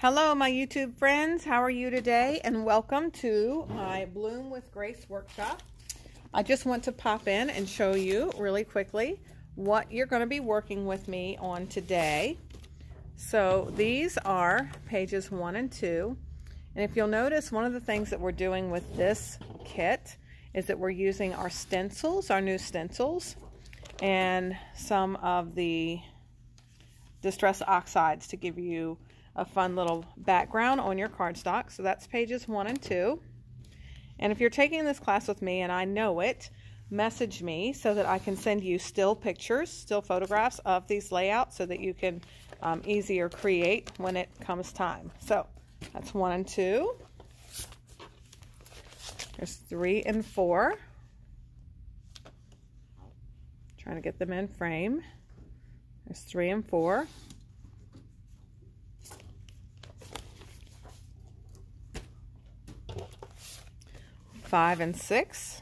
Hello my YouTube friends, how are you today? And welcome to my Bloom with Grace workshop. I just want to pop in and show you really quickly what you're going to be working with me on today. So these are pages 1 and 2. And if you'll notice, one of the things that we're doing with this kit is that we're using our stencils, our new stencils, and some of the Distress Oxides to give you a fun little background on your cardstock. So that's pages 1 and 2. And if you're taking this class with me and I know it, message me so that I can send you still pictures, still photographs of these layouts so that you can easier create when it comes time. So that's 1 and 2. There's 3 and 4. Trying to get them in frame. There's 3 and 4. 5 and 6.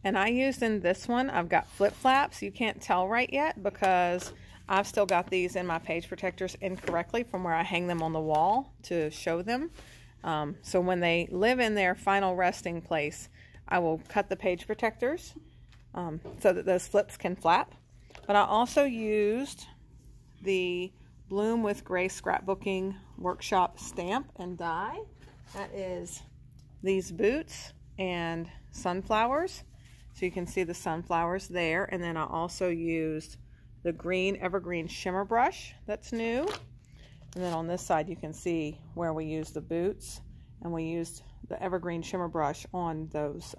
And I used in this one, I've got flip flaps. You can't tell right yet because I've still got these in my page protectors incorrectly from where I hang them on the wall to show them. So when they live in their final resting place, I will cut the page protectors so that those flips can flap. But I also used the Bloom with Grace Scrapbooking Workshop stamp and die. That is these boots and sunflowers. So you can see the sunflowers there. And then I also used the green evergreen shimmer brush that's new. And then on this side you can see where we used the boots and we used the evergreen shimmer brush on those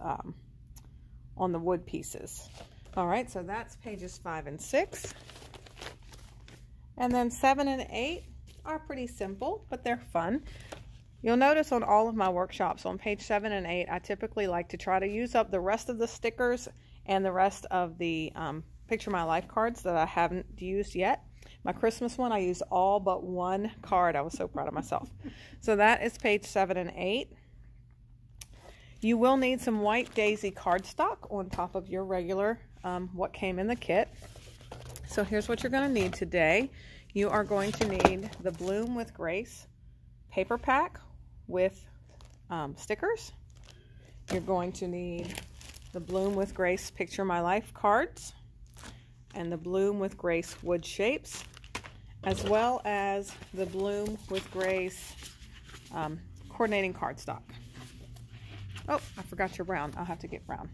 on the wood pieces. All right, so that's pages 5 and 6. And then 7 and 8 are pretty simple, but they're fun. You'll notice on all of my workshops on page 7 and 8, I typically like to try to use up the rest of the stickers and the rest of the Picture My Life cards that I haven't used yet. My Christmas one, I used all but one card. I was so proud of myself. So that is page 7 and 8. You will need some white daisy cardstock on top of your regular what came in the kit. So here's what you're going to need today. You are going to need the Bloom with Grace paper pack with stickers. You're going to need the Bloom with Grace Picture My Life cards and the Bloom with Grace wood shapes, as well as the Bloom with Grace coordinating cardstock. Oh, I forgot your brown. I'll have to get brown.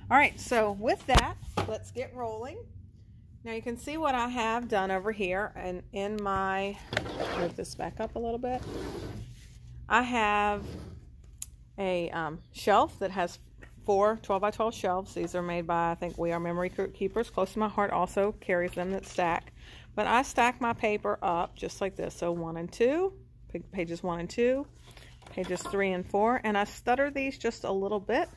All right, so with that, let's get rolling. Now you can see what I have done over here, and in my, move this back up a little bit. I have a shelf that has 4 12 by 12 shelves. These are made by, I think, We Are Memory Keepers. Close to My Heart also carries them that stack. But I stack my paper up just like this. So 1 and 2, pages 1 and 2, pages 3 and 4, and I stutter these just a little bit.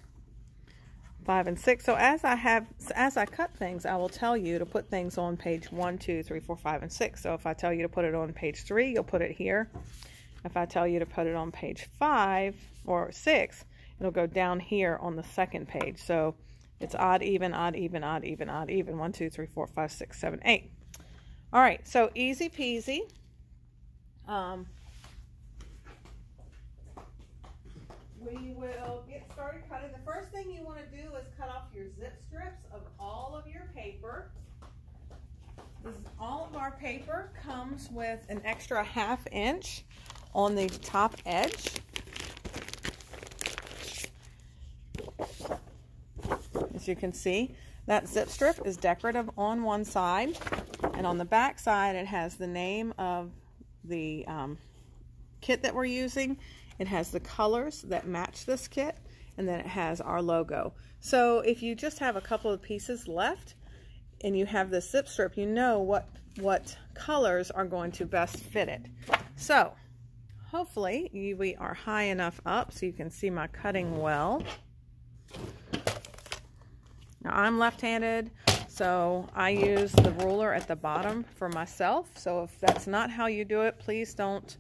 5 and 6. So as I cut things, I will tell you to put things on page 1, 2, 3, 4, 5, and 6. So if I tell you to put it on page 3, you'll put it here. If I tell you to put it on page 5 or 6, it'll go down here on the second page. So it's odd, even, odd, even, odd, even, odd, even. 1, 2, 3, 4, 5, 6, 7, 8. All right, so easy peasy. We will get started cutting. The first thing you want to do is cut off your zip strips of all of your paper. All of our paper comes with an extra 1/2 inch on the top edge. As you can see, that zip strip is decorative on one side, and on the back side it has the name of the kit that we're using. It has the colors that match this kit, and then it has our logo. So if you just have a couple of pieces left and you have this zip strip, you know what colors are going to best fit it. So hopefully we are high enough up so you can see my cutting well. Now I'm left-handed, so I use the ruler at the bottom for myself. So if that's not how you do it, please don't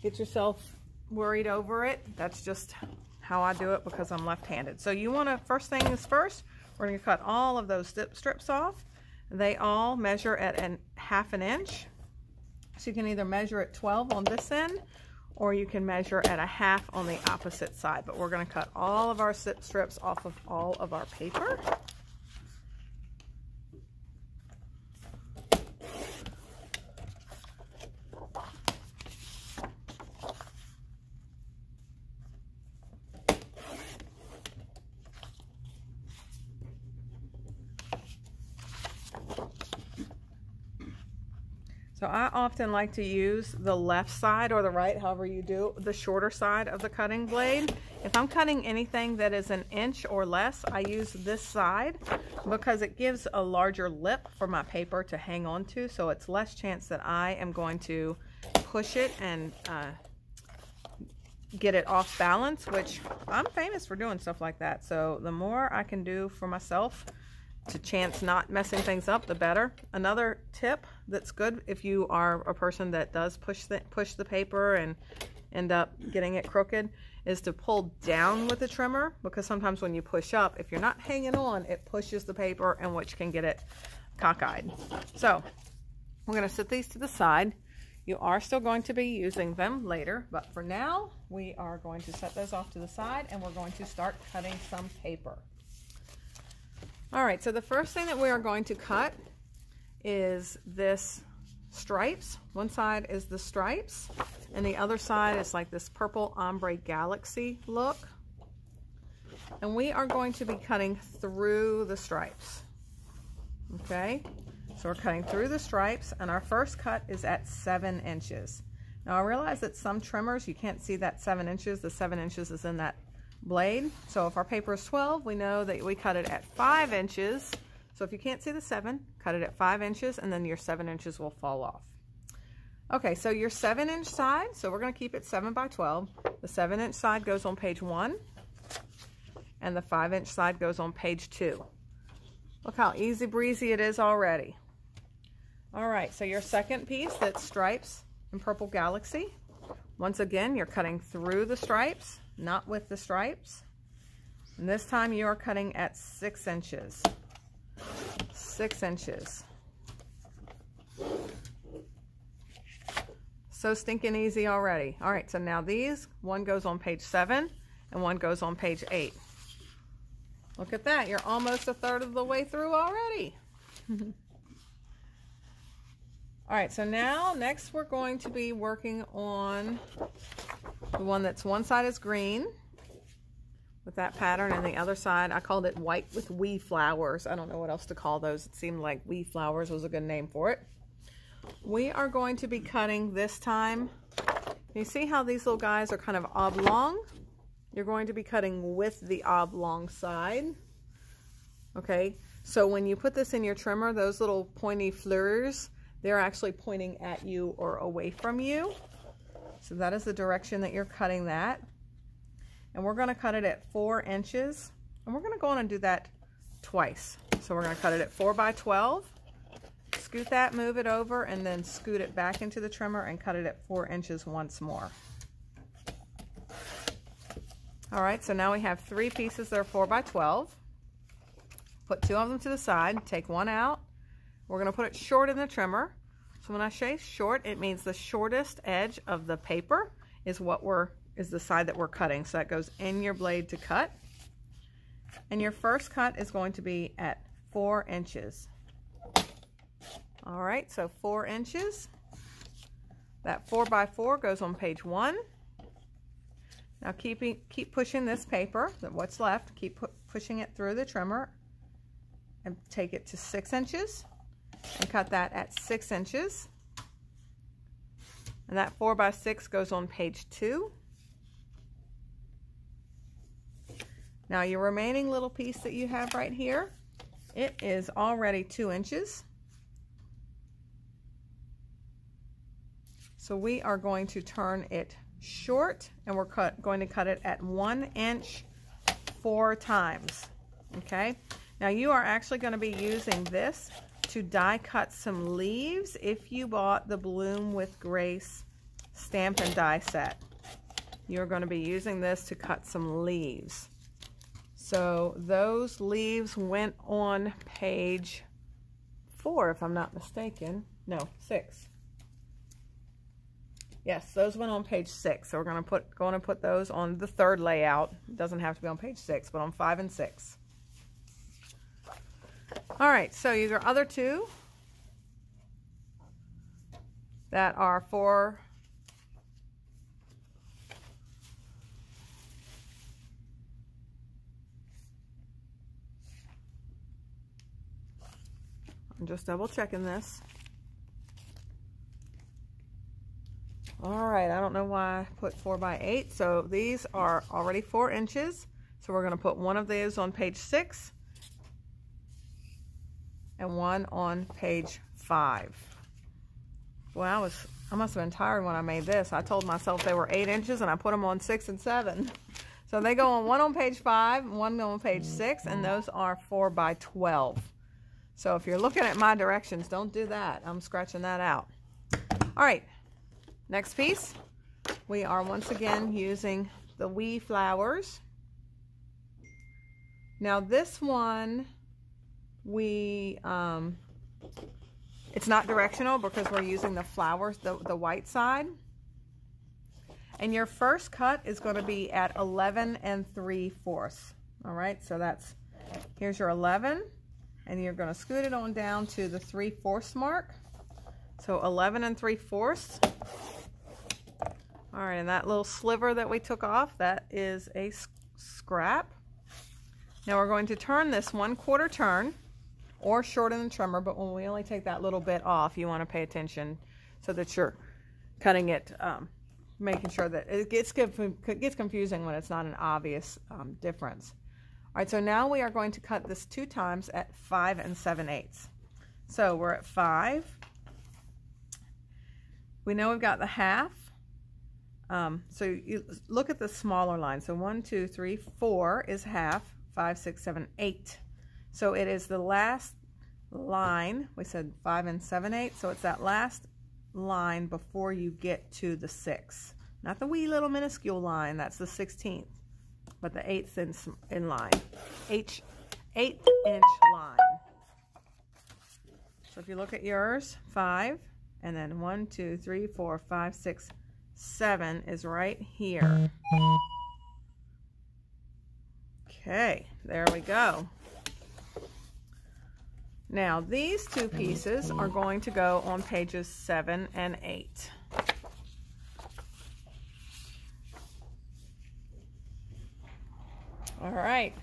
get yourself worried over it. That's just how I do it because I'm left-handed. So you want to, first thing is first, we're going to cut all of those zip strips off. They all measure at 1/2 inch. So you can either measure at 12 on this end, or you can measure at 1/2 on the opposite side. But we're going to cut all of our zip strips off of all of our paper. So I often like to use the left side or the right, however you do, the shorter side of the cutting blade. If I'm cutting anything that is 1 inch or less, I use this side because it gives a larger lip for my paper to hang on to, so it's less chance that I am going to push it and get it off balance, which I'm famous for doing stuff like that. So the more I can do for myself to chance not messing things up, the better. Another tip that's good if you are a person that does push the paper and end up getting it crooked is to pull down with the trimmer, because sometimes when you push up, if you're not hanging on, it pushes the paper, and which can get it cockeyed. So we're going to set these to the side. You are still going to be using them later, but for now we are going to set those off to the side, and we're going to start cutting some paper. All right, so the first thing that we are going to cut is this stripes. One side is the stripes, and the other side is like this purple ombre galaxy look. And we are going to be cutting through the stripes. Okay, so we're cutting through the stripes, and our first cut is at 7 inches. Now I realize that some trimmers, you can't see that 7 inches. The 7 inches is in that blade. So if our paper is 12, we know that we cut it at 5 inches. So if you can't see the 7, cut it at 5 inches, and then your 7 inches will fall off. Okay, so your 7-inch side, so we're going to keep it 7 by 12. The 7-inch side goes on page 1, and the 5-inch side goes on page 2. Look how easy breezy it is already. All right, so your second piece, that's stripes and purple galaxy. Once again, you're cutting through the stripes, not with the stripes. And this time you are cutting at 6 inches. 6 inches. So stinking easy already. All right, so now these, one goes on page 7 and one goes on page 8. Look at that, you're almost 1/3 of the way through already. All right, so now next we're going to be working on the one that's one side is green with that pattern, and the other side, I called it white with wee flowers. I don't know what else to call those. It seemed like wee flowers was a good name for it. We are going to be cutting this time. You see how these little guys are kind of oblong? You're going to be cutting with the oblong side. Okay, so when you put this in your trimmer, those little pointy fleurs, they're actually pointing at you or away from you. So that is the direction that you're cutting that. And we're going to cut it at 4 inches. And we're going to go on and do that twice. So we're going to cut it at 4 by 12. Scoot that, move it over, and then scoot it back into the trimmer and cut it at 4 inches once more. All right, so now we have 3 pieces that are 4 by 12. Put 2 of them to the side, take one out. We're going to put it short in the trimmer. So when I say short, it means the shortest edge of the paper is the side that we're cutting. So that goes in your blade to cut. And your first cut is going to be at 4 inches. All right, so 4 inches. That 4 by 4 goes on page 1. Now keep pushing this paper, what's left, keep pushing it through the trimmer and take it to 6 inches and cut that at 6 inches. And that 4 by 6 goes on page 2. Now your remaining little piece that you have right here, it is already 2 inches. So we are going to turn it short, and we're going to cut it at 1 inch 4 times. Okay, now you are actually going to be using this to die cut some leaves if you bought the Bloom with Grace stamp and die set. You're going to be using this to cut some leaves. So those leaves went on page 4 if I'm not mistaken. No, 6. Yes, those went on page 6. So we're going to put those on the third layout. It doesn't have to be on page 6, but on 5 and 6. All right, so your other two that are for I'm just double checking this. All right, I don't know why I put 4 by 8. So these are already 4 inches. So we're going to put one of these on page 6 and one on page 5. Well, I must have been tired when I made this. I told myself they were 8 inches and I put them on 6 and 7. So they go on one on page 5, one on page 6, and those are 4 by 12. So if you're looking at my directions, don't do that. I'm scratching that out. All right, next piece. We are once again using the wee flowers. Now this one, it's not directional because we're using the flowers, the white side. And your first cut is going to be at 11 3/4. All right, so here's your 11. And you're going to scoot it on down to the 3/4 mark. So 11 3/4. All right, and that little sliver that we took off, that is a scrap. Now we're going to turn this 1/4 turn or shorten the trimmer, but when we only take that little bit off, you want to pay attention so that you're cutting it, making sure that it gets confusing when it's not an obvious difference. All right, so now we are going to cut this 2 times at 5 7/8. So we're at 5. We know we've got the half. So you look at the smaller line. So 1, 2, 3, 4 is half. 5, 6, 7, 8. So it is the last line. We said 5 7/8. So it's that last line before you get to the 6. Not the wee little minuscule line. That's the 16th. But the 8th in line, 8th inch line. So if you look at yours, 5, and then 1, 2, 3, 4, 5, 6, 7 is right here. Okay, there we go. Now these 2 pieces are going to go on pages 7 and 8. All right,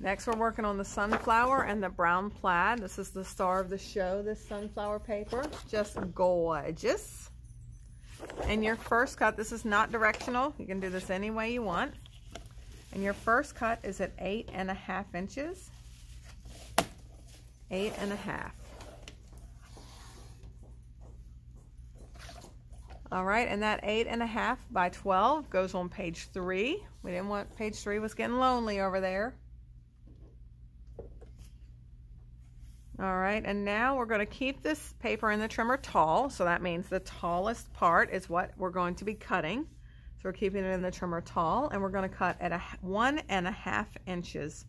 next we're working on the sunflower and the brown plaid. This is the star of the show, this sunflower paper. Just gorgeous. And your first cut, this is not directional. You can do this any way you want. And your first cut is at 8 1/2 inches. 8 1/2. All right, and that 8 1/2 by 12 goes on page 3. We didn't want page 3 was getting lonely over there. All right, and now we're going to keep this paper in the trimmer tall. So that means the tallest part is what we're going to be cutting. So we're keeping it in the trimmer tall, and we're going to cut at 1 1/2 inches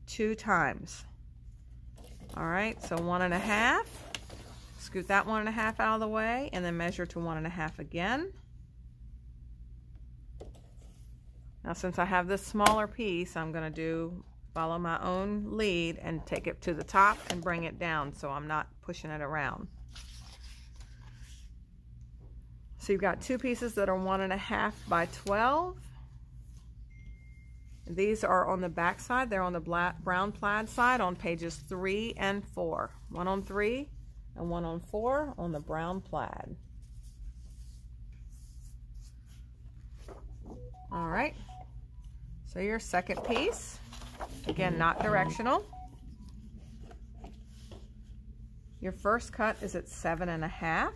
2 times. All right, so 1 1/2. Scoot that 1 1/2 out of the way, and then measure to 1 1/2 again. Now since I have this smaller piece, I'm going to follow my own lead and take it to the top and bring it down so I'm not pushing it around. So you've got 2 pieces that are 1 1/2 by 12. These are on the back side. They're on the brown plaid side on pages 3 and 4. 1 on 3 and 1 on 4 on the brown plaid. All right, so your second piece, again, not directional. Your first cut is at 7 1/2.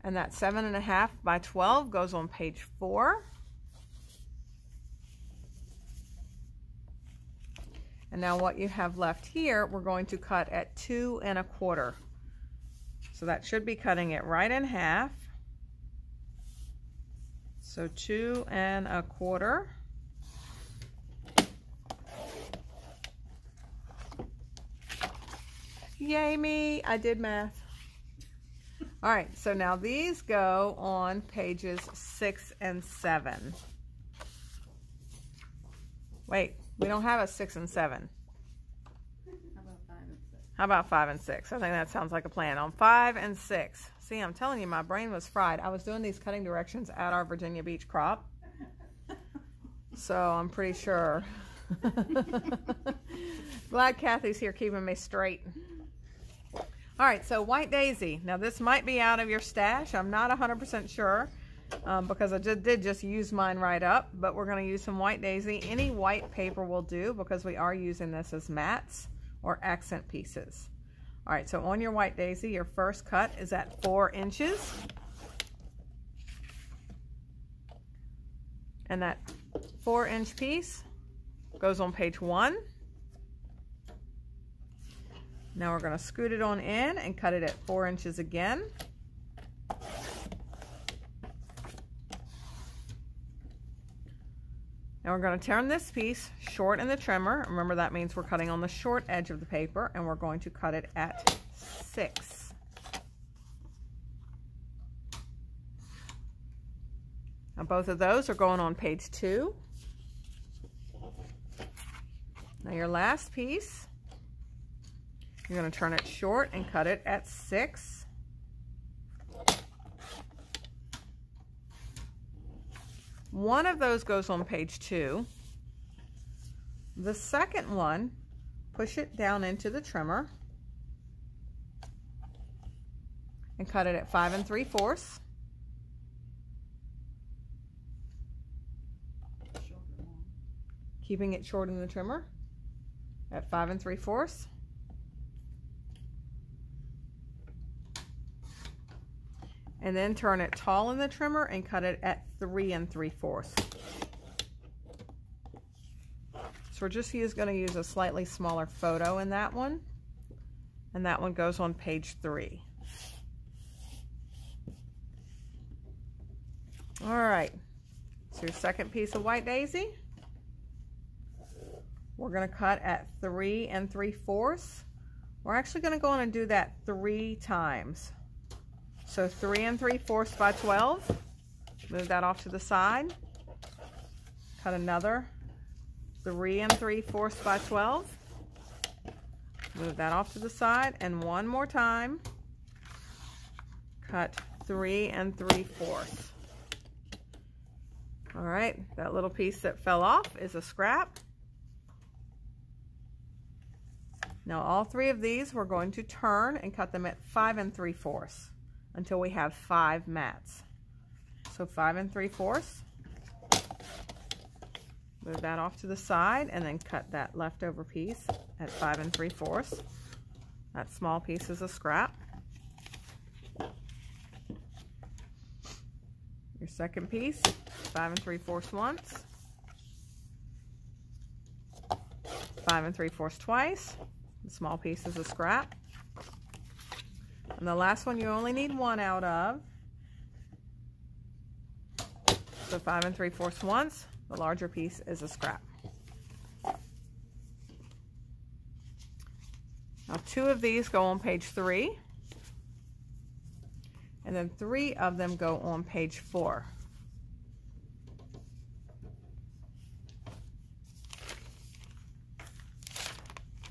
And that 7 1/2 by 12 goes on page 4. And now what you have left here, we're going to cut at 2 1/4. So that should be cutting it right in half. So 2 1/4. Yay me, I did math. All right, so now these go on pages 6 and 7. Wait, we don't have a 6 and 7. How about 5 and 6? I think that sounds like a plan. On 5 and 6. See, I'm telling you, my brain was fried. I was doing these cutting directions at our Virginia Beach crop. So I'm pretty sure. Glad Kathy's here keeping me straight. All right, so white daisy. Now this might be out of your stash. I'm not 100% sure because I did just use mine right up, but we're going to use some white daisy. Any white paper will do because we are using this as mats or accent pieces. All right, so on your white daisy, your first cut is at 4 inches. And that 4-inch piece goes on page 1. Now we're going to scoot it on in and cut it at 4 inches again. Now we're going to turn this piece short in the trimmer. Remember, that means we're cutting on the short edge of the paper, and we're going to cut it at 6. Now both of those are going on page 2. Now your last piece, you're going to turn it short and cut it at 6. One of those goes on page 2. The second one, push it down into the trimmer and cut it at 5 3/4. Keeping it short in the trimmer at 5 3/4. And then turn it tall in the trimmer and cut it at 3 3/4. So we're just going to use a slightly smaller photo in that one. And that one goes on page 3. All right, so your second piece of white daisy, we're going to cut at 3 3/4. We're actually going to go on and do that 3 times. So 3 3/4 by 12. Move that off to the side. Cut another 3 3/4 by 12. Move that off to the side, and one more time. Cut 3 3/4. All right, that little piece that fell off is a scrap. Now all 3 of these we're going to turn and cut them at 5 3/4 until we have 5 mats. So 5 3/4. Move that off to the side and then cut that leftover piece at 5 3/4. That small piece is a scrap. Your second piece, 5 3/4 once, 5 3/4 twice. The small piece is a scrap. And the last one you only need 1 out of. So 5 3/4 once, the larger piece is a scrap. Now 2 of these go on page 3. And then 3 of them go on page 4.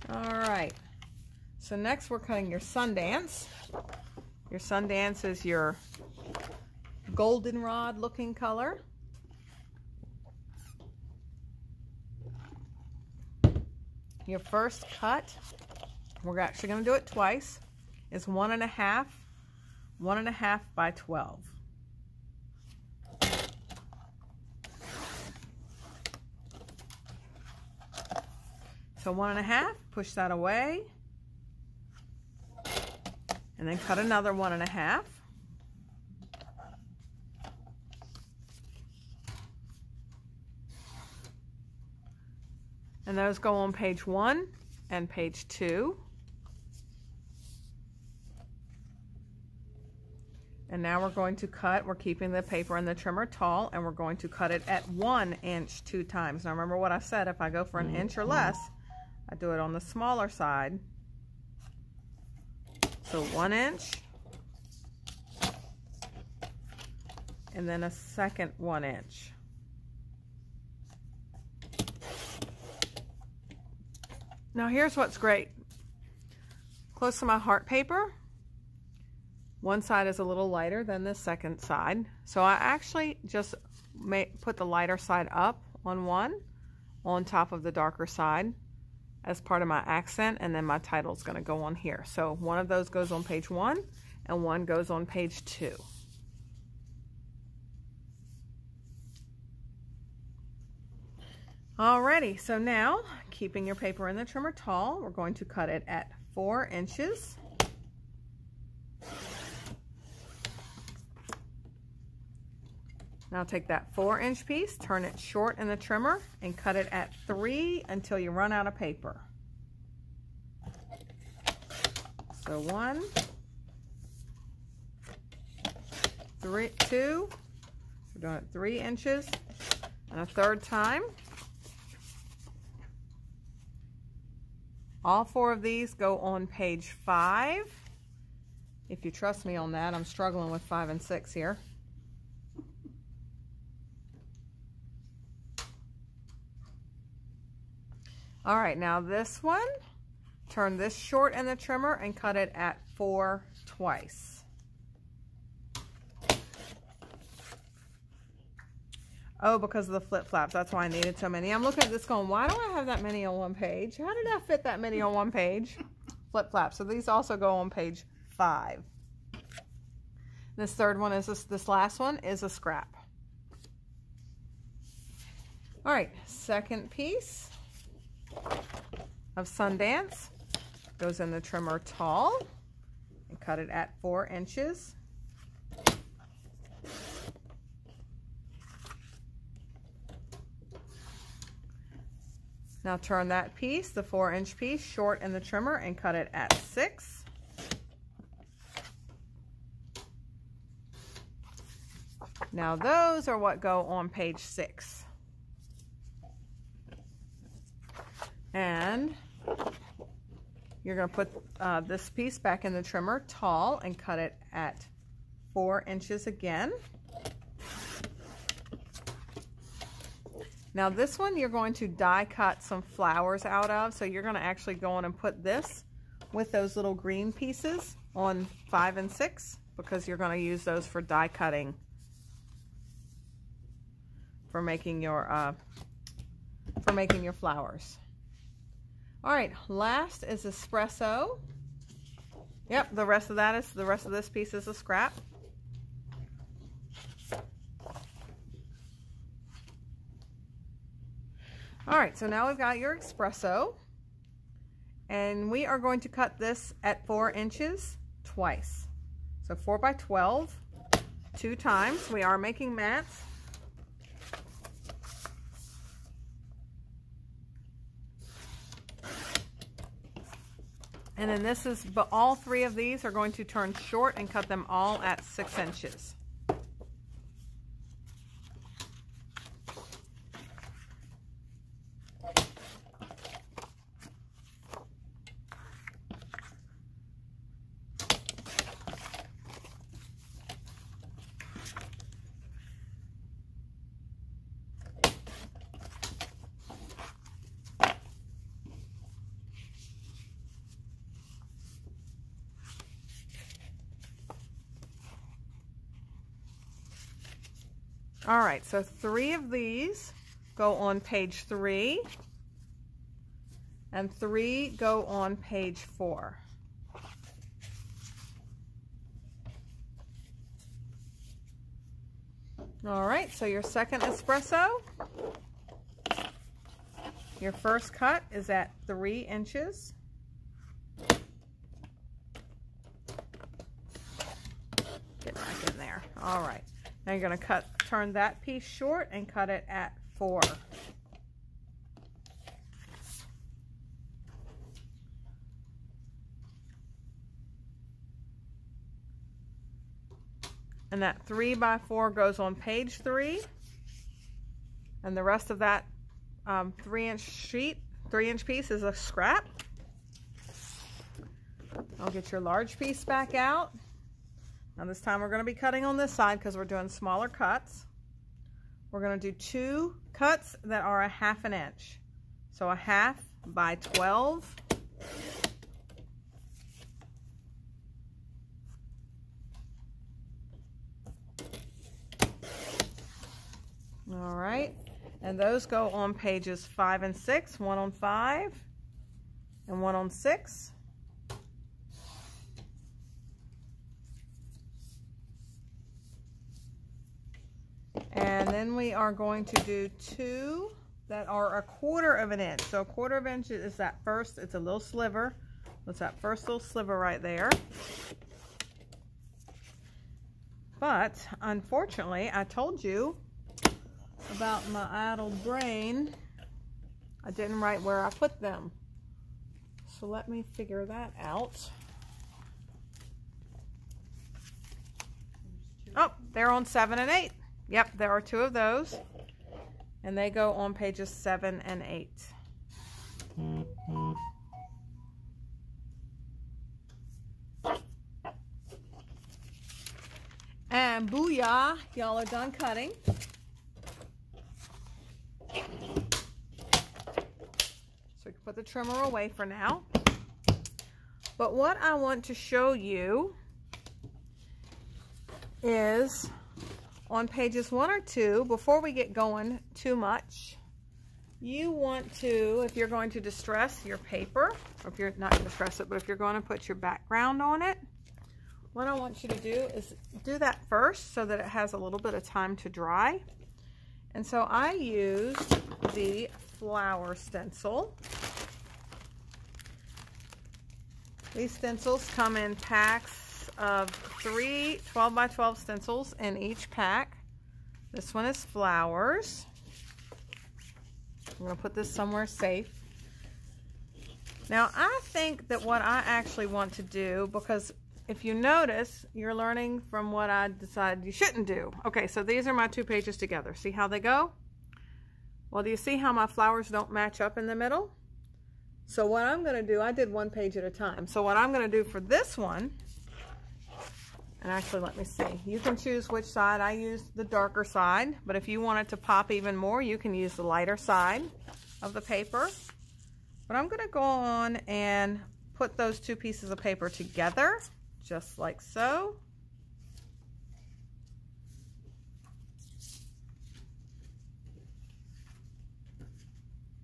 All right, so next we're cutting your Sundance. Your Sundance is your goldenrod looking color. Your first cut, we're actually going to do it twice, is 1 1/2 by 12. So 1 1/2, push that away, and then cut another 1 1/2. And those go on page 1 and page 2. And now we're going to cut, we're keeping the paper and the trimmer tall, and we're going to cut it at 1 inch 2 times. Now remember what I said, if I go for an inch or less, I do it on the smaller side. So 1 inch, and then a second 1 inch. Now here's what's great. Close to my heart paper, one side is a little lighter than the second side. So I actually just put the lighter side up on one, on top of the darker side as part of my accent, and then my title is going to go on here. So one of those goes on page 1 and one goes on page 2. Alrighty, so now keeping your paper in the trimmer tall, we're going to cut it at 4 inches. Now take that 4-inch piece, turn it short in the trimmer, and cut it at 3 until you run out of paper. So 1, 3, 2, we're doing it 3 inches, and a third time. All 4 of these go on page 5. If you trust me on that, I'm struggling with 5 and 6 here. All right, now this one, turn this short in the trimmer and cut it at 4 twice. Oh, because of the flip flaps, that's why I needed so many. I'm looking at this going, why do I have that many on one page? How did I fit that many on one page? Flip flaps, so these also go on page 5. This third one is this last one is a scrap. All right, second piece of Sundance goes in the trimmer tall and cut it at 4 inches. Now turn that piece, the 4-inch piece, short in the trimmer and cut it at 6. Now those are what go on page 6. And you're going to put this piece back in the trimmer tall and cut it at 4 inches again. Now this one you're going to die cut some flowers out of, so you're going to actually go on and put this with those little green pieces on 5 and 6 because you're going to use those for die cutting for making your flowers. All right, last is espresso. Yep, the rest of this piece is a scrap. All right, so now we've got your espresso, and we are going to cut this at 4 inches twice. So 4 by 12, 2 times. We are making mats. And then this is, but all 3 of these are going to turn short and cut them all at 6 inches. All right, so 3 of these go on page 3, and 3 go on page 4. All right, so your second espresso, your first cut is at 3 inches. Get back in there. All right. Now you're going to turn that piece short and cut it at 4. And that 3 by 4 goes on page 3. And the rest of that 3-inch piece is a scrap. I'll get your large piece back out. Now this time we're going to be cutting on this side because we're doing smaller cuts. We're going to do 2 cuts that are 1/2 inch. So 1/2 by 12. All right, and those go on pages 5 and 6, one on 5 and one on 6. And then we are going to do 2 that are 1/4 inch. So 1/4 inch is that first, it's a little sliver. That's that first little sliver right there. But unfortunately, I told you about my idle brain. I didn't write where I put them. So let me figure that out. Oh, they're on 7 and 8. Yep, there are 2 of those. And they go on pages 7 and 8. And booyah, y'all are done cutting. So we can put the trimmer away for now. But what I want to show you is on pages 1 or 2, before we get going too much, you want to, if you're going to distress your paper, or if you're not going to distress it, but if you're going to put your background on it, what I want you to do is do that first so that it has a little bit of time to dry. And so I used the flower stencil. These stencils come in packs of 3 12 by 12 stencils in each pack. This one is flowers. I'm going to put this somewhere safe. Now I think that what I actually want to do, because if you notice, you're learning from what I decided you shouldn't do. Okay, so these are my 2 pages together. See how they go? Well, do you see how my flowers don't match up in the middle? So what I'm going to do, I did 1 page at a time. So what I'm going to do for this one, and actually let me see, you can choose which side. I used the darker side, but if you want it to pop even more, you can use the lighter side of the paper. But I'm going to go on and put those 2 pieces of paper together, just like so.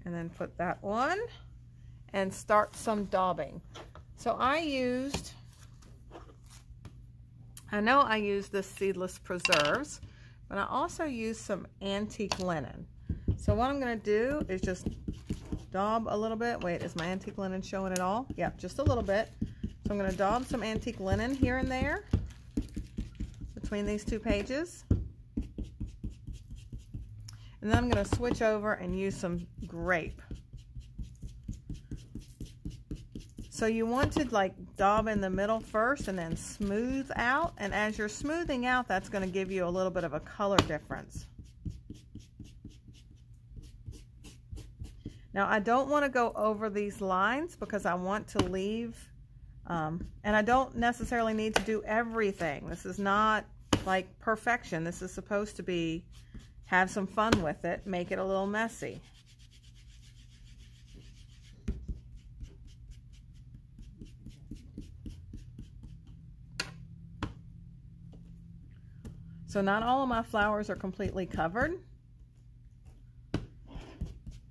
And then put that one and start some daubing. So I know I used this Seedless Preserves, but I also used some antique linen. So what I'm going to do is just daub a little bit. Wait, is my antique linen showing at all? Yep, just a little bit. So I'm going to daub some antique linen here and there between these 2 pages. And then I'm going to switch over and use some grape. So you want to like daub in the middle first and then smooth out. And as you're smoothing out, that's going to give you a little bit of a color difference. Now I don't want to go over these lines because I want to leave, and I don't necessarily need to do everything. This is not like perfection. This is supposed to be, have some fun with it, make it a little messy. So not all of my flowers are completely covered.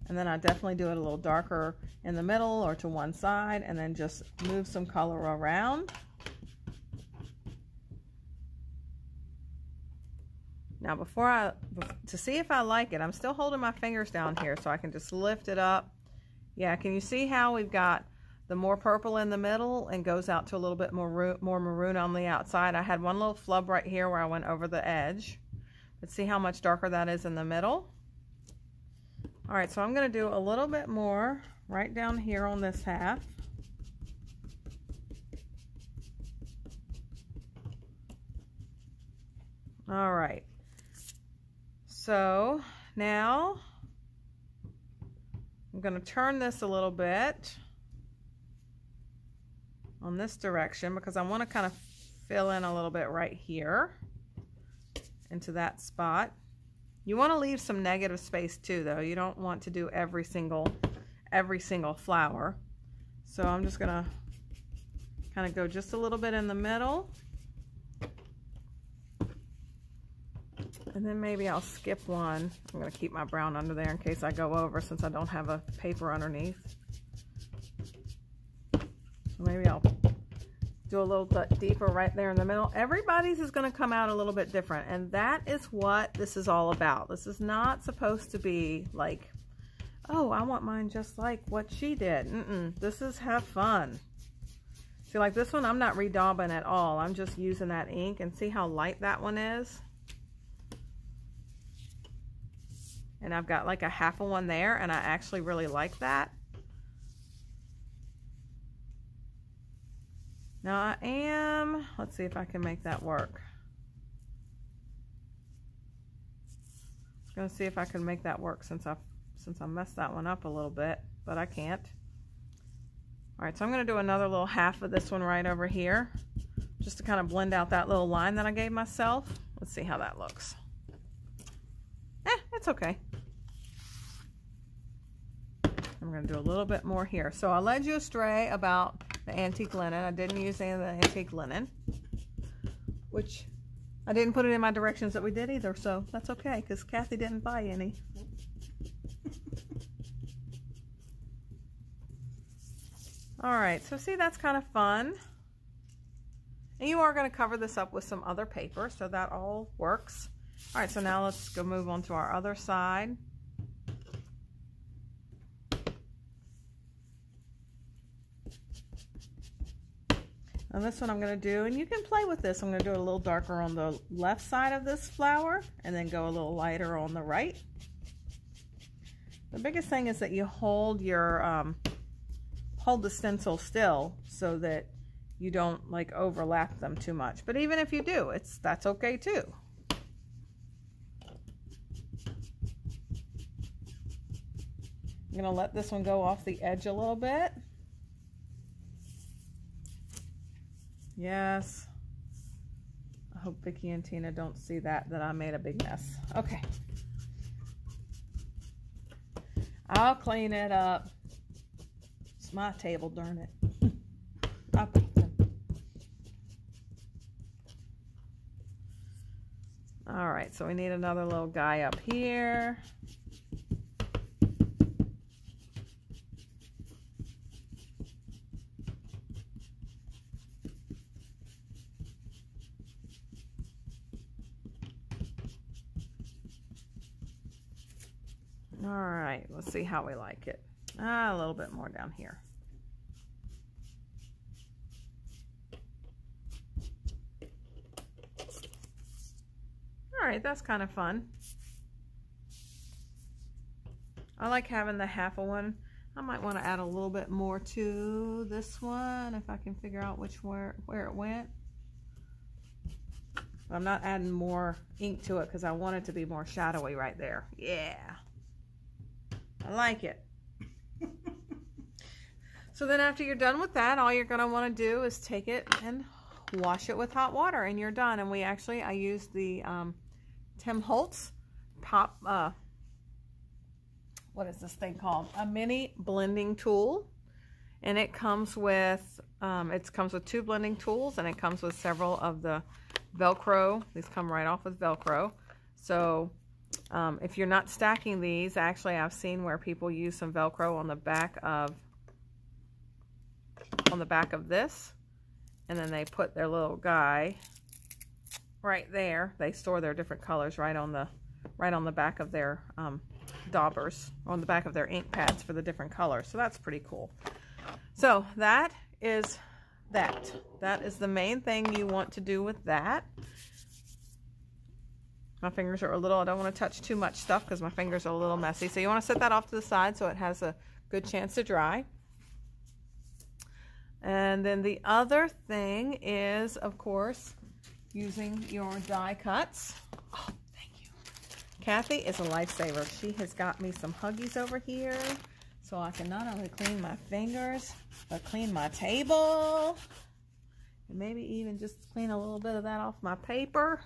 And then I definitely do it a little darker in the middle or to one side, and then just move some color around. Now to see if I like it, I'm still holding my fingers down here so I can just lift it up. Yeah, can you see how we've got the more purple in the middle and goes out to a little bit more maroon on the outside? I had one little flub right here where I went over the edge. But see how much darker that is in the middle? All right, so I'm going to do a little bit more right down here on this half. All right. So now I'm going to turn this a little bit. on this direction because I want to kind of fill in a little bit right here into that spot. You want to leave some negative space too, though. You don't want to do every single flower. So I'm just gonna kind of go just a little bit in the middle, and then maybe I'll skip one. I'm gonna keep my brown under there in case I go over, since I don't have a paper underneath. So maybe I'll do a little bit deeper right there in the middle. Everybody's is going to come out a little bit different, and that is what this is all about. This is not supposed to be like, oh, I want mine just like what she did. This is have fun. See, like this one, I'm not redaubing at all. I'm just using that ink, and see how light that one is? And I've got like a half of one there, and I actually really like that. Now let's see if I can make that work. I'm gonna see if I can make that work since I messed that one up a little bit, but I can't. All right, so I'm gonna do another little half of this one right over here, just to kind of blend out that little line that I gave myself. Let's see how that looks. It's okay. I'm going to do a little bit more here. So I led you astray about the antique linen. I didn't use any of the antique linen, which I didn't put it in my directions that we did either, so that's okay because Kathy didn't buy any. All right, so see, that's kind of fun. And you are going to cover this up with some other paper, so that all works. All right, so now let's go move on to our other side. And this one I'm going to do, and you can play with this, I'm going to do it a little darker on the left side of this flower and then go a little lighter on the right. The biggest thing is that you hold your hold the stencil still so that you don't like overlap them too much. But even if you do, that's okay too. I'm going to let this one go off the edge a little bit. Yes. I hope Vicki and Tina don't see that I made a big mess. Okay. I'll clean it up. It's my table, darn it. I'll put them. All right, so we need another little guy up here. All right, let's see how we like it. A little bit more down here. All right, that's kind of fun. I like having the half of one. I might want to add a little bit more to this one if I can figure out where it went. But I'm not adding more ink to it because I want it to be more shadowy right there. Yeah. I like it. So then after you're done with that, all you're going to want to do is take it and wash it with hot water and you're done. And I used the Tim Holtz Pop, what is this thing called? A mini blending tool. And it comes with, two blending tools and it comes with several of the Velcro. These come right off with Velcro. So if you're not stacking these, actually I've seen where people use some Velcro on the back of this, and then they put their little guy right there. They store their different colors right on the back of their daubers, on the back of their ink pads for the different colors. So that's pretty cool. So that is the main thing you want to do with that. My fingers are a little, I don't want to touch too much stuff because my fingers are a little messy. So you want to set that off to the side so it has a good chance to dry. And then the other thing is, of course, using your die cuts. Oh, thank you. Kathy is a lifesaver. She has got me some Huggies over here. So so I can not only clean my fingers, but clean my table. And maybe even just clean a little bit of that off my paper.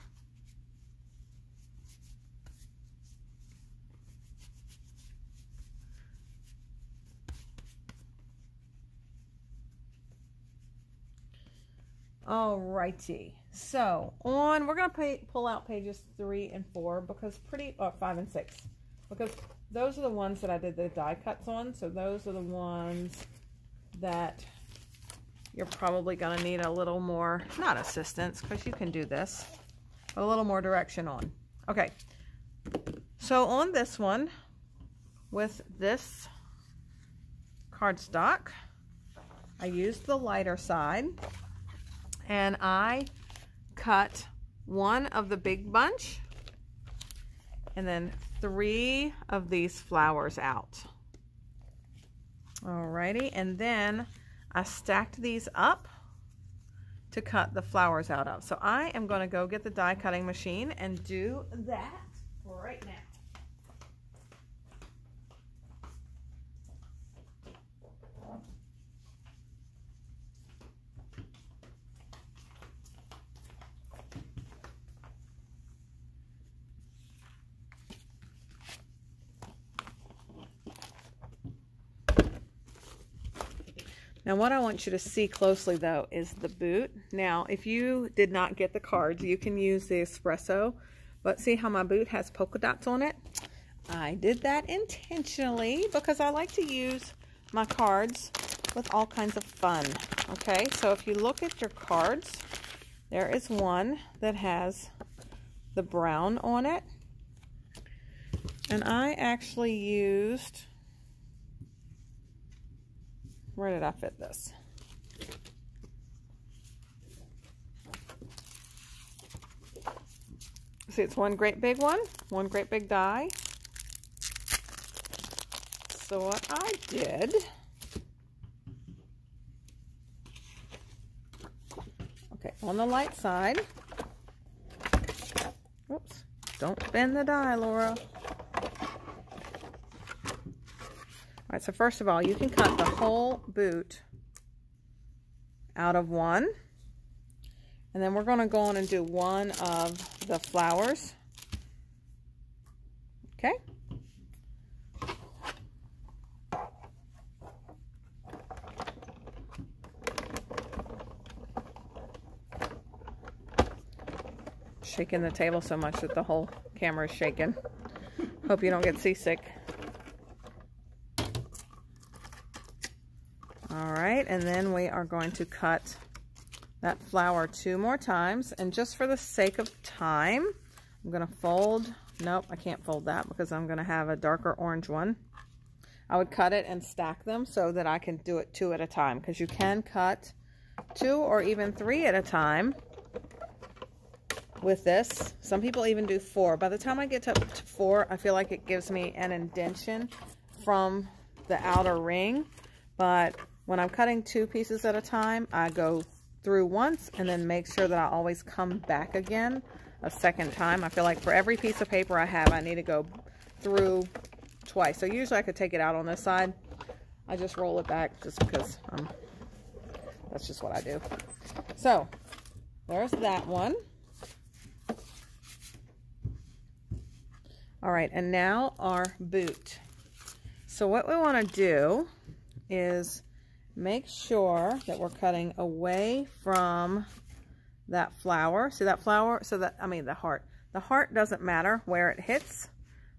Alrighty, so we're gonna pull out pages 3 and 4 because 5 and 6, because those are the ones that I did the die cuts on. So those are the ones that you're probably gonna need a little more, not assistance, because you can do this, but a little more direction on. Okay, so on this one, with this cardstock, I used the lighter side. And I cut one of the big bunch and then 3 of these flowers out. Alrighty, and then I stacked these up to cut the flowers out of. So I am going to go get the die cutting machine and do that right now. Now what I want you to see closely though is the boot. Now if you did not get the cards, you can use the espresso, but see how my boot has polka dots on it? I did that intentionally because I like to use my cards with all kinds of fun. Okay, so if you look at your cards, there is one that has the brown on it, and I actually used, where did I fit this? See, it's one great big one, one great big die. So what I did, okay, on the light side, oops, don't bend the die, Laura. All right, so first of all, you can cut the whole boot out of one. And then we're going to go on and do one of the flowers. Okay? Shaking the table so much that the whole camera is shaking. Hope you don't get seasick. Alright, and then we are going to cut that flower 2 more times. And just for the sake of time, I'm going to fold. Nope, I can't fold that because I'm going to have a darker orange one. I would cut it and stack them so that I can do it 2 at a time, because you can cut 2 or even 3 at a time with this. Some people even do 4. By the time I get to 4, I feel like it gives me an indentation from the outer ring. But when I'm cutting 2 pieces at a time, I go through once and then make sure that I always come back again a second time. I feel like for every piece of paper I have, I need to go through twice. So usually I could take it out on this side. I just roll it back just because that's just what I do. So there's that one. All right, and now our boot. So what we want to do is make sure that we're cutting away from that flower. See that flower? So that, I mean the heart. The heart doesn't matter where it hits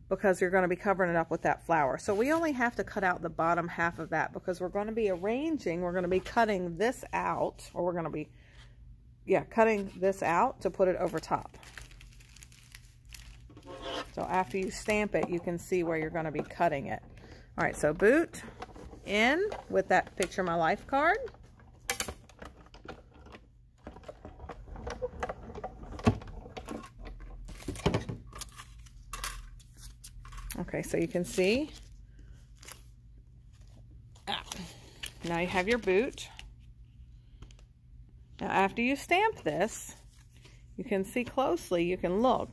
because you're going to be covering it up with that flower. So we only have to cut out the bottom half of that because we're going to be arranging, we're going to be cutting this out, or we're going to be, yeah, cutting this out to put it over top. So after you stamp it, you can see where you're going to be cutting it. All right, so boot in with that Picture My Life card. Okay, so you can see. Now you have your boot. Now after you stamp this, you can see closely, you can look.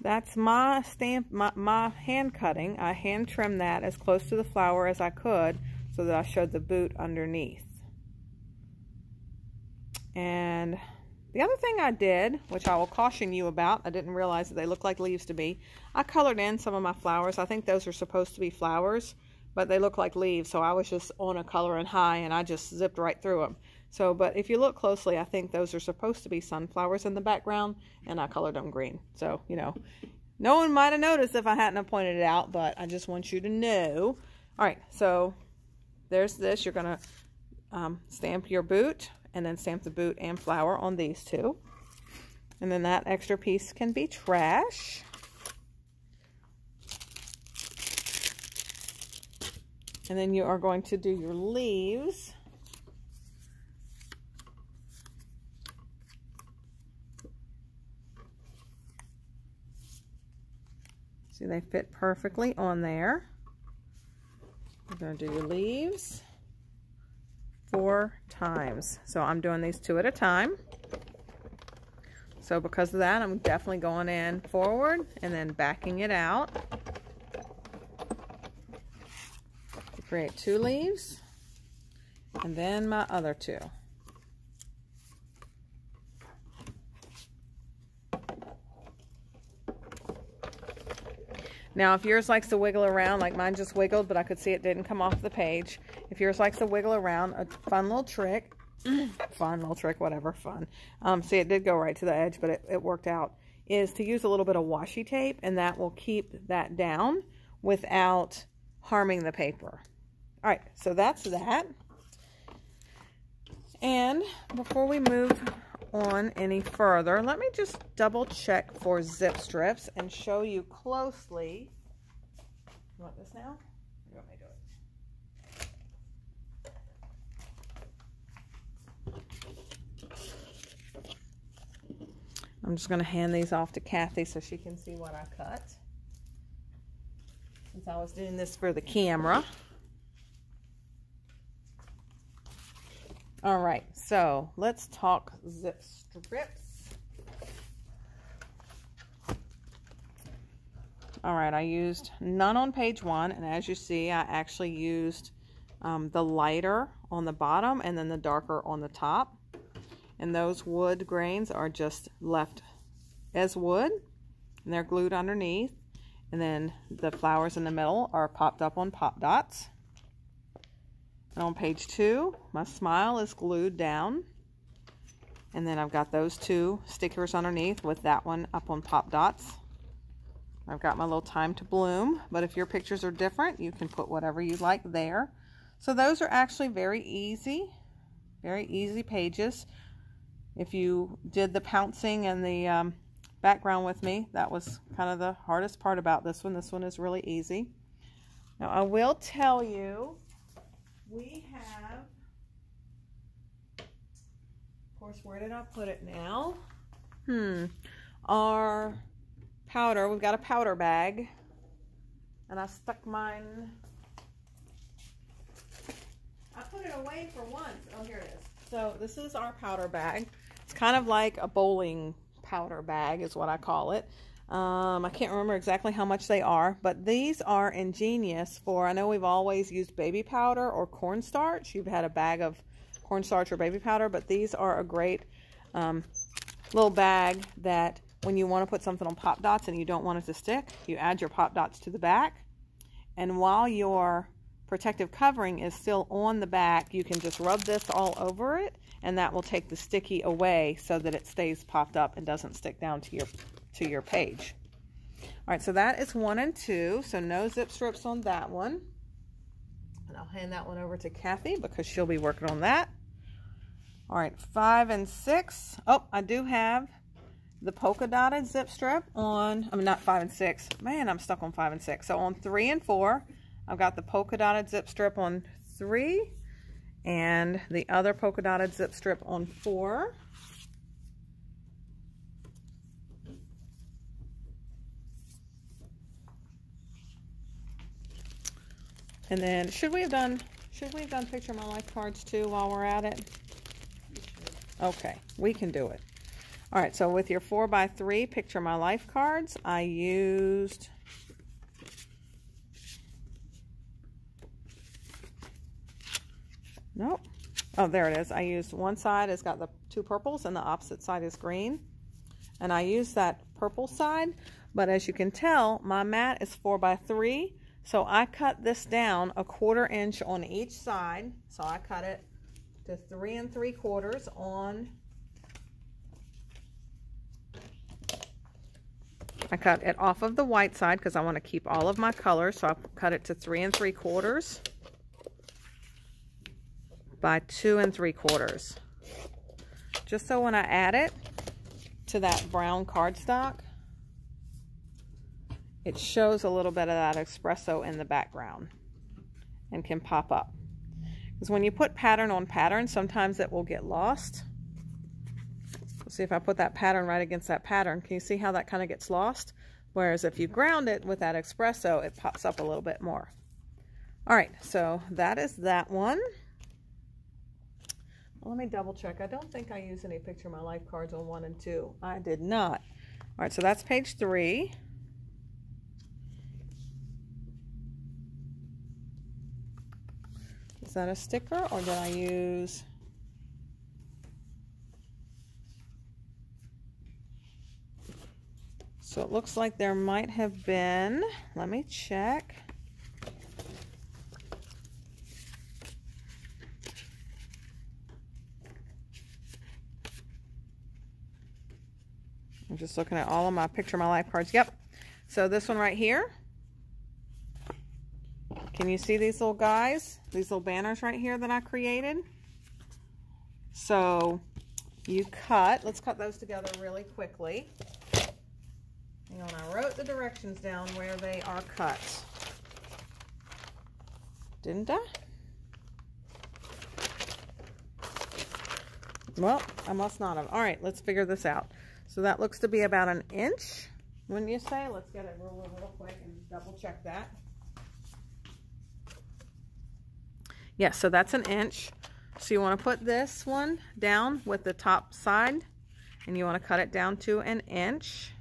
that's my stamp, my hand cutting. I hand trimmed that as close to the flower as I could so that I showed the boot underneath. And the other thing I did, which I will caution you about, I didn't realize that they look like leaves to me. I colored in some of my flowers. I think those are supposed to be flowers, but they look like leaves, so I was just on a coloring high and I just zipped right through them. So, but if you look closely, I think those are supposed to be sunflowers in the background, and I colored them green. So, you know, no one might have noticed if I hadn't pointed it out, but I just want you to know. All right, so there's this. You're going to stamp your boot, and then stamp the boot and flower on these two. And then that extra piece can be trash. And then you are going to do your leaves. See, they fit perfectly on there. You're going to do your leaves 4 times. So I'm doing these 2 at a time. So because of that, I'm definitely going in forward and then backing it out. Create 2 leaves, and then my other 2. Now, if yours likes to wiggle around, like mine just wiggled, but I could see it didn't come off the page. If yours likes to wiggle around, a fun little trick, whatever, fun. See, it did go right to the edge, but it worked out, is to use a little bit of washi tape, and that will keep that down without harming the paper. All right, so that's that. And before we move on any further, let me just double check for zip strips and show you closely. You want this now? Or you want me to do it? I'm just going to hand these off to Kathy so she can see what I cut, since I was doing this for the camera. All right, so let's talk zip strips. All right, I used none on page 1, and as you see, I actually used the lighter on the bottom and then the darker on the top. And those wood grains are just left as wood, and they're glued underneath. And then the flowers in the middle are popped up on pop dots. And on page 2, my smile is glued down. And then I've got those 2 stickers underneath with that one up on pop dots. I've got my little time to bloom, but if your pictures are different, you can put whatever you like there. So those are actually very easy pages. If you did the pouncing and the background with me, that was kind of the hardest part about this one. This one is really easy. Now I will tell you, we have, of course, where did I put it now? Our powder, we've got a powder bag, and I stuck mine, I put it away for once. Oh, here it is. So this is our powder bag. It's kind of like a bowling powder bag is what I call it. I can't remember exactly how much they are, but these are ingenious for, I know we've always used baby powder or cornstarch. You've had a bag of cornstarch or baby powder, but these are a great little bag that when you want to put something on pop dots and you don't want it to stick, you add your pop dots to the back, and while your protective covering is still on the back, you can just rub this all over it, and that will take the sticky away so that it stays popped up and doesn't stick down to your page. All right, so that is 1 and 2, so no zip strips on that one. And I'll hand that one over to Kathy because she'll be working on that. All right, 5 and 6. Oh, I do have the polka dotted zip strip on, I mean not 5 and 6. Man, I'm stuck on 5 and 6. So on 3 and 4, I've got the polka dotted zip strip on 3 and the other polka dotted zip strip on 4. And then should we have done Picture My Life cards too while we're at it? Okay, we can do it. All right, so with your 4x3 Picture My Life cards, I used nope. Oh, there it is. I used one side has got the two purples and the opposite side is green. And I used that purple side, but as you can tell, my mat is 4x3. So I cut this down 1/4 inch on each side. So I cut it to 3 3/4 on. I cut it off of the white side because I want to keep all of my colors. So I cut it to 3 3/4 by 2 3/4. Just so when I add it to that brown cardstock, it shows a little bit of that espresso in the background and can pop up. Because when you put pattern on pattern, sometimes it will get lost. Let's see if I put that pattern right against that pattern. Can you see how that kind of gets lost? Whereas if you ground it with that espresso, it pops up a little bit more. All right, so that is that one. Well, let me double check. I don't think I used any Picture My Life cards on 1 and 2. I did not. All right, so that's page 3. Is that a sticker or did I use? So it looks like there might have been, let me check. I'm just looking at all of my Picture My Life cards. Yep. So this one right here. Can you see these little guys? These little banners right here that I created? So you cut, let's cut those together really quickly. Hang on, I wrote the directions down where they are cut. Didn't I? Well, I must not have. All right, let's figure this out. So that looks to be about 1 inch, wouldn't you say? Let's get it real quick and double check that. Yes, so that's 1 inch. So you want to put this one down with the top side, and you want to cut it down to 1 inch.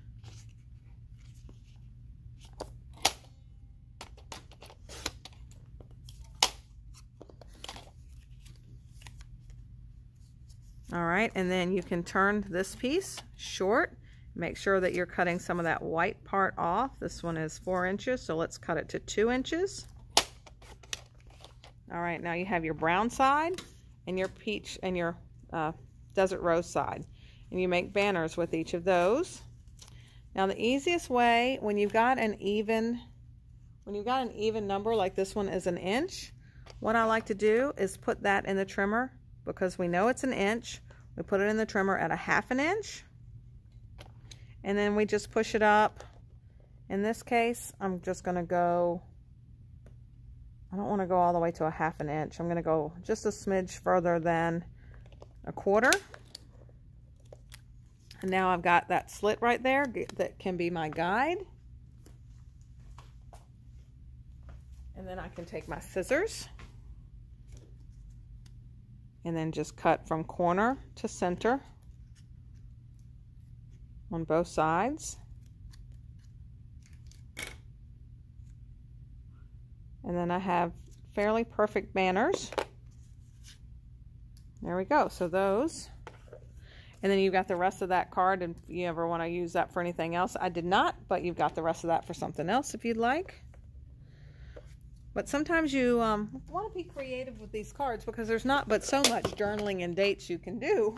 All right, and then you can turn this piece short. Make sure that you're cutting some of that white part off. This one is 4 inches, so let's cut it to 2 inches. All right, now you have your brown side and your peach and your desert rose side. And you make banners with each of those. Now the easiest way, when you've got an even number like this one is 1 inch, what I like to do is put that in the trimmer because we know it's 1 inch. We put it in the trimmer at 1/2 inch. And then we just push it up. In this case, I'm just going to go, I don't want to go all the way to 1/2 inch. I'm going to go just a smidge further than 1/4. And now I've got that slit right there that can be my guide. And then I can take my scissors and then just cut from corner to center on both sides. And then I have fairly perfect banners. There we go. So those. And then you've got the rest of that card, and if you ever want to use that for anything else. I did not, but you've got the rest of that for something else if you'd like. But sometimes you want to be creative with these cards because there's not but so much journaling and dates you can do.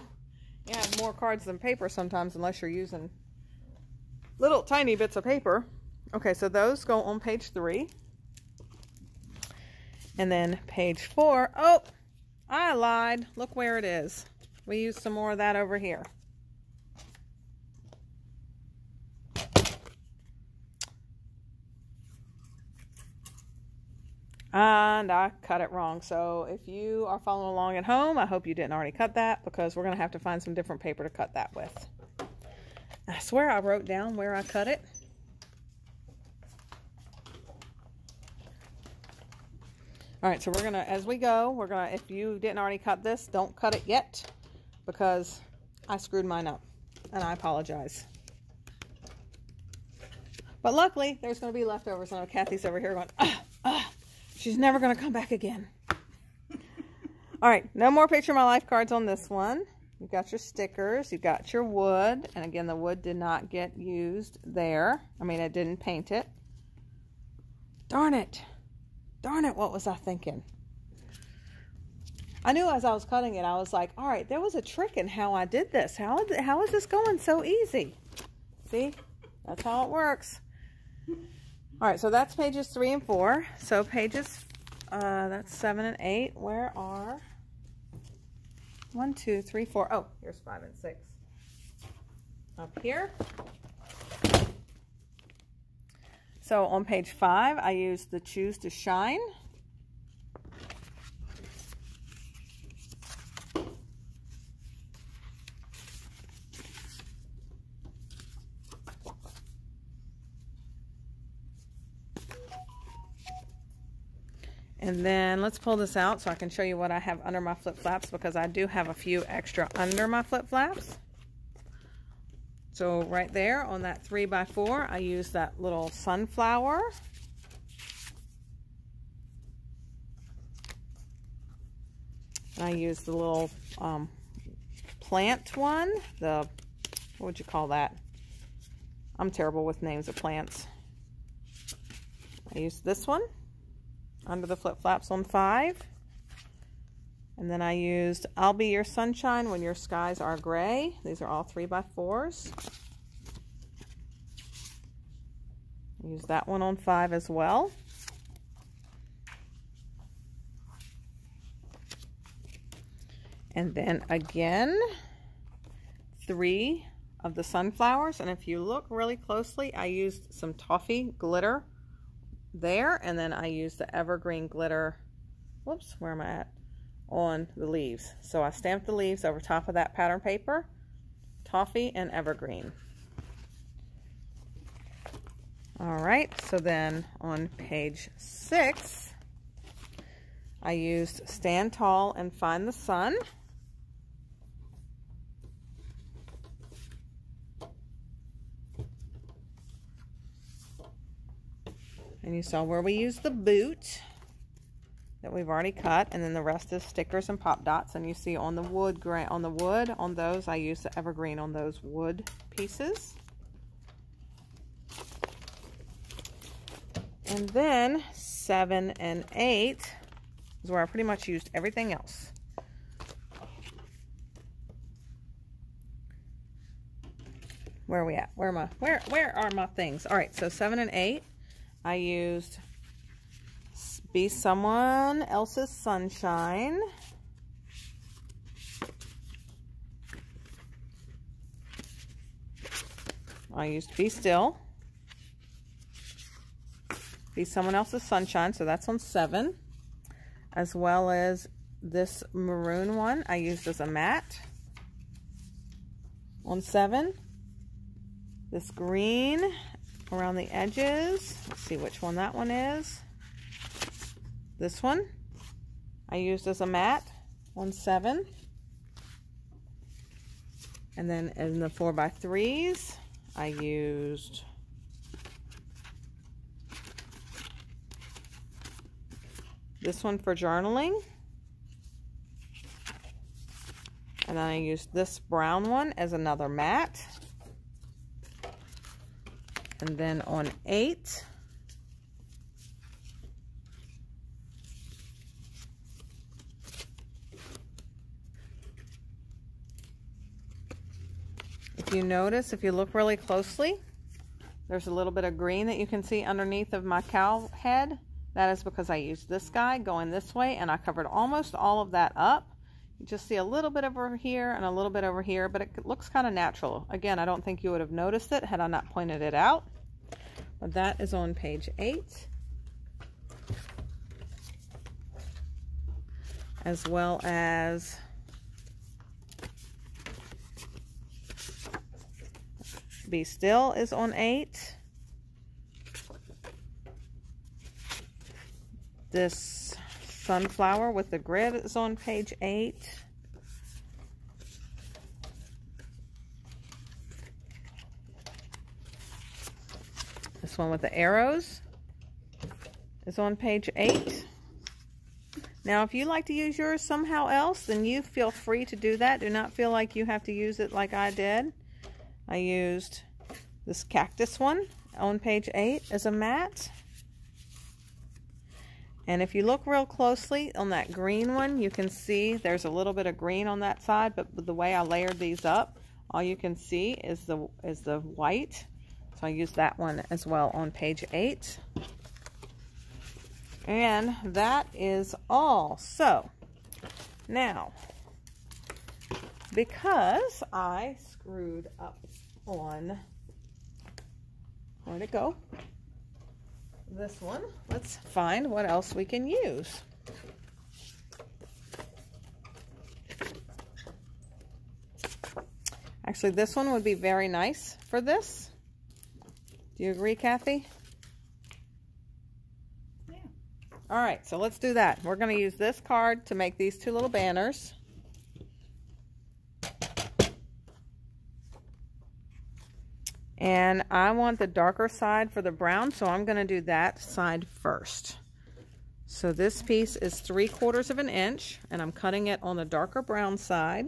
You have more cards than paper sometimes unless you're using little tiny bits of paper. Okay, so those go on page 3. And then page 4. Oh, I lied. Look where it is. We used some more of that over here. And I cut it wrong. So if you are following along at home, I hope you didn't already cut that because we're going to have to find some different paper to cut that with. I swear I wrote down where I cut it. All right, so we're going to, as we go, if you didn't already cut this, don't cut it yet because I screwed mine up. and I apologize. But luckily, there's going to be leftovers. I know Kathy's over here going, she's never going to come back again. All right, no more Picture My Life cards on this one. You've got your stickers, you've got your wood, and again, the wood did not get used there. I mean, I didn't paint it. Darn it. Darn it, what was I thinking? I knew as I was cutting it, I was like, all right, there was a trick in how I did this. How is this going so easy? See, that's how it works. All right, so that's pages 3 and 4. So pages, that's 7 and 8. Where are 1, 2, 3, 4? Oh, here's 5 and 6. Up here. So on page 5, I used the Choose to Shine. And then let's pull this out so I can show you what I have under my flip flaps, because I do have a few extra under my flip flaps. So right there on that 3x4, I use that little sunflower. And I use the little plant one. What would you call that? I'm terrible with names of plants. I use this one under the flip flaps on 5. And then I used I'll Be Your Sunshine When Your Skies Are Gray. These are all 3x4s. Use that one on 5 as well. And then again, 3 of the sunflowers. And if you look really closely, I used some toffee glitter there, and then I used the evergreen glitter, whoops, where am I at, on the leaves. So I stamped the leaves over top of that pattern paper, toffee and evergreen. All right, so then on page 6, I used Stand Tall and Find the Sun. And you saw where we used the boot that we've already cut, and then the rest is stickers and pop dots. And you see on the wood, on those, I used the evergreen on those wood pieces. And then 7 and 8 is where I pretty much used everything else. Where are we at? Where are my things? All right, so 7 and 8. I used Be Someone Else's Sunshine. I used Be Still. Be Someone Else's Sunshine, so that's on 7. As well as this maroon one I used as a mat on 7. This green around the edges, let's see which one that one is. This one I used as a mat on 7. And then in the 4x3s, I used this one for journaling. And then I used this brown one as another mat. And then on 8, if you notice, if you look really closely, there's a little bit of green that you can see underneath of my cow head. That is because I used this guy going this way, and I covered almost all of that up. You just see a little bit over here and a little bit over here, but it looks kind of natural. Again, I don't think you would have noticed it had I not pointed it out. But that is on page 8. As well as Be Still is on 8. This sunflower with the grid is on page 8. This one with the arrows is on page 8. Now, if you like to use yours somehow else, then you feel free to do that. Do not feel like you have to use it like I did. I used this cactus one on page 8 as a mat. And if you look real closely on that green one, you can see there's a little bit of green on that side, but the way I layered these up, all you can see is the white. So I used that one as well on page 8. And that is all. So now, because I screwed up on, where'd it go? This one, let's find what else we can use. Actually, this one would be very nice for this. Do you agree, Kathy? Yeah. All right, so let's do that. We're going to use this card to make these 2 little banners. And I want the darker side for the brown, so I'm going to do that side first. So this piece is 3/4 of an inch, and I'm cutting it on the darker brown side.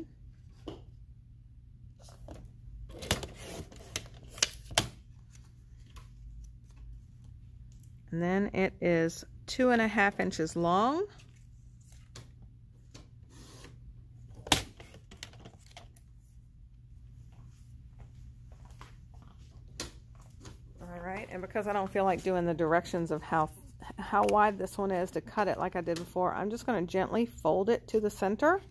And then it is 2.5 inches long. All right, and because I don't feel like doing the directions of how wide this one is to cut it like I did before, I'm just going to gently fold it to the center.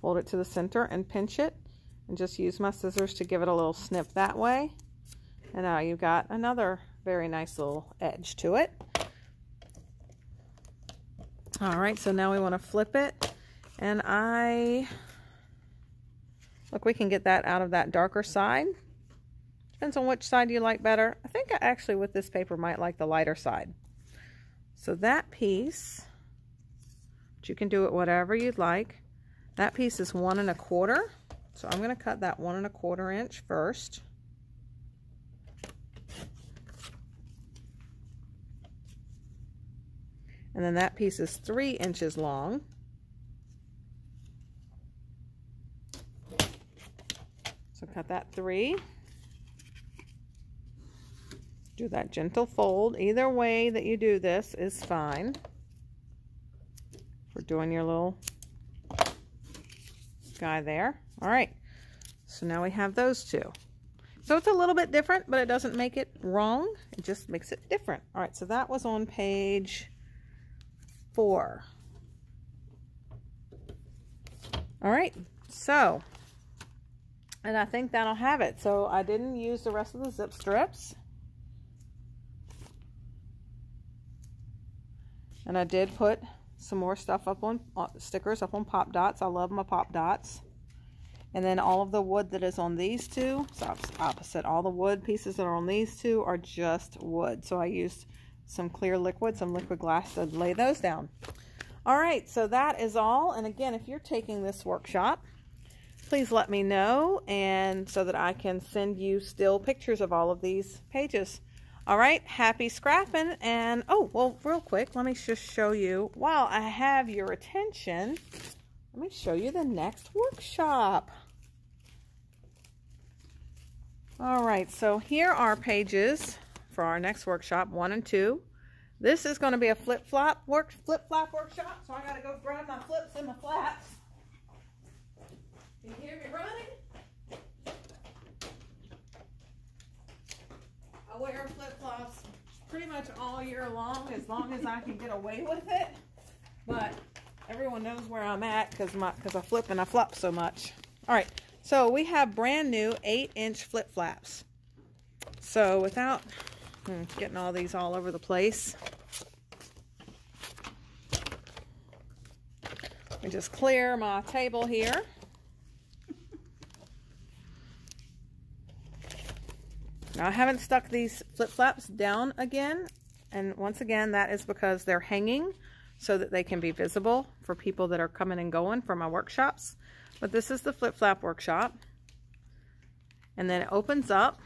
Fold it to the center and pinch it, and just use my scissors to give it a little snip that way. And now you've got another very nice little edge to it. All right, so now we want to flip it, and look, we can get that out of that darker side. Depends on which side you like better. I think I actually with this paper might like the lighter side. So that piece, but you can do it whatever you'd like. That piece is 1 1/4. So I'm going to cut that 1 1/4 inch first. And then that piece is 3 inches long. So cut that 3. Do that gentle fold. Either way that you do this is fine for doing your little guy there. All right, so now we have those 2. So it's a little bit different, but it doesn't make it wrong. It just makes it different. All right, so that was on page 4. All right, so, and I think that'll have it. So I didn't use the rest of the zip strips. And I did put some more stuff up on stickers up on pop dots. I love my pop dots. And then all of the wood that is on these 2, so opposite, all the wood pieces that are on these 2 are just wood. So I used some clear liquid, some liquid glass to lay those down. All right, so that is all. And again, if you're taking this workshop, please let me know, and so that I can send you still pictures of all of these pages. All right, happy scrapping. And oh, well, real quick, let me just show you, while I have your attention, let me show you the next workshop. All right, so here are pages for our next workshop, 1 and 2. This is going to be a flip-flop workshop, so I got to go grab my flips and my flaps. Can you hear me running? I wear flip-flops pretty much all year long as I can get away with it. But everyone knows where I'm at because I flip and I flop so much. All right, so we have brand new 8-inch flip-flops. So without getting all these all over the place, let me just clear my table here. Now I haven't stuck these flip-flops down again, and once again that is because they're hanging so that they can be visible for people that are coming and going for my workshops. But this is the flip-flop workshop, and then it opens up,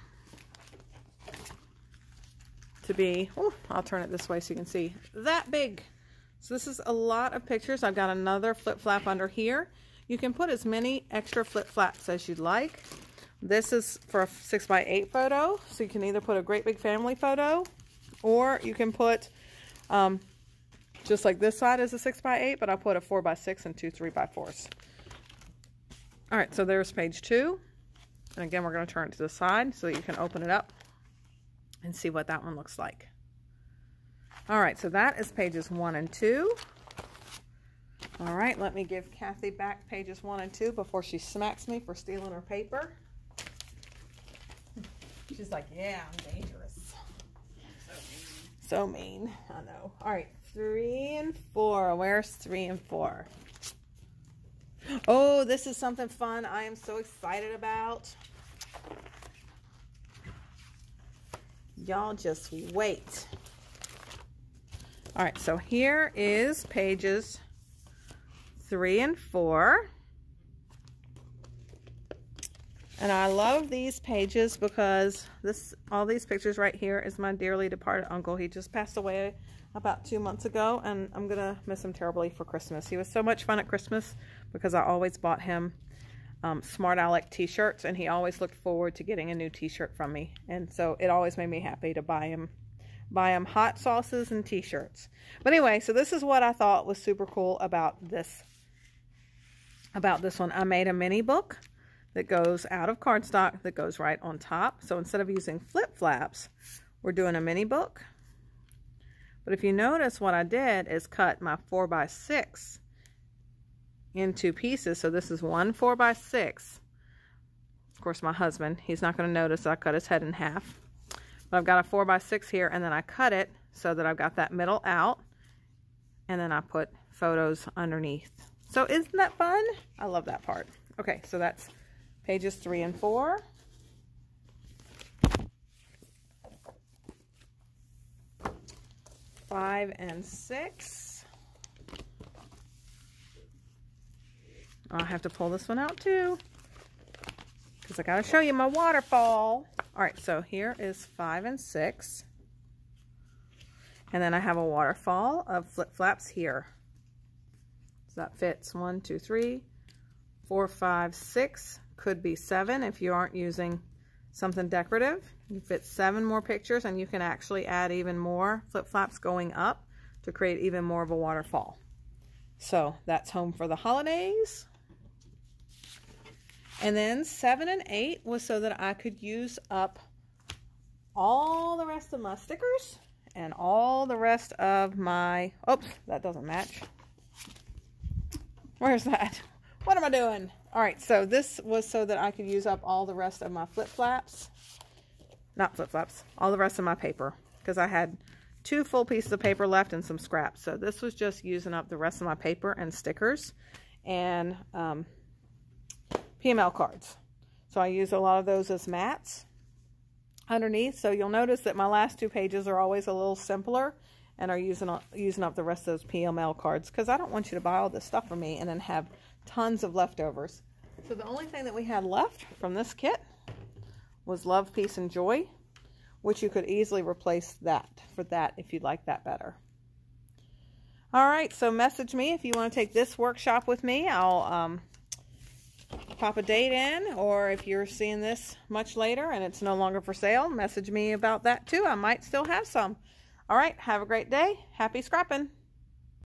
to be, oh, I'll turn it this way so you can see, that big. So this is a lot of pictures. I've got another flip flap under here. You can put as many extra flip flaps as you'd like. This is for a 6x8 photo, so you can either put a great big family photo, or you can put, just like this side is a 6x8, but I'll put a 4x6 and two 3x4s. All right, so there's page 2. And again, we're going to turn it to the side so that you can open it up and see what that one looks like. All right, so that is pages 1 and 2. All right, let me give Kathy back pages 1 and 2 before she smacks me for stealing her paper. She's like, yeah, I'm dangerous. So mean. I know. All right, 3 and 4. Where's 3 and 4? Oh, this is something fun I am so excited about. Y'all just wait. All right, so here is pages 3 and 4. And I love these pages because all these pictures right here is my dearly departed uncle. He just passed away about 2 months ago, and I'm gonna miss him terribly for Christmas. He was so much fun at Christmas because I always bought him Smart Alec t-shirts, and he always looked forward to getting a new t-shirt from me, and so it always made me happy to buy him hot sauces and t-shirts. But anyway, so this is what I thought was super cool about this one. I made a mini book that goes out of cardstock that goes right on top. So instead of using flip flaps, we're doing a mini book. But if you notice, what I did is cut my 4x6 into pieces. So this is one 4x6. Of course, my husband, he's not going to notice I cut his head in half. But I've got a 4x6 here, and then I cut it so that I've got that middle out. And then I put photos underneath. So isn't that fun? I love that part. Okay, so that's pages 3 and 4. Five and 6. I'll have to pull this one out too, because I gotta show you my waterfall. All right, so here is 5 and 6. And then I have a waterfall of flip flaps here. So that fits 1, 2, 3, 4, 5, 6. Could be 7 if you aren't using something decorative. You fit 7 more pictures, and you can actually add even more flip flaps going up to create even more of a waterfall. So that's home for the holidays. And then 7 and 8 was so that I could use up all the rest of my stickers and all the rest of my, oops, that doesn't match. Where's that? What am I doing? All right, so this was so that I could use up all the rest of my flip flaps. Not flip flaps, all the rest of my paper, because I had 2 full pieces of paper left and some scraps. So this was just using up the rest of my paper and stickers and PML cards. So I use a lot of those as mats underneath. So you'll notice that my last 2 pages are always a little simpler and are using up the rest of those PML cards, because I don't want you to buy all this stuff from me and then have tons of leftovers. So the only thing that we had left from this kit was Love, Peace, and Joy, which you could easily replace that for that if you'd like that better. All right, so message me if you want to take this workshop with me. I'll pop a date in, or if you're seeing this much later and it's no longer for sale, message me about that too. I might still have some. All right, have a great day. Happy scrapping.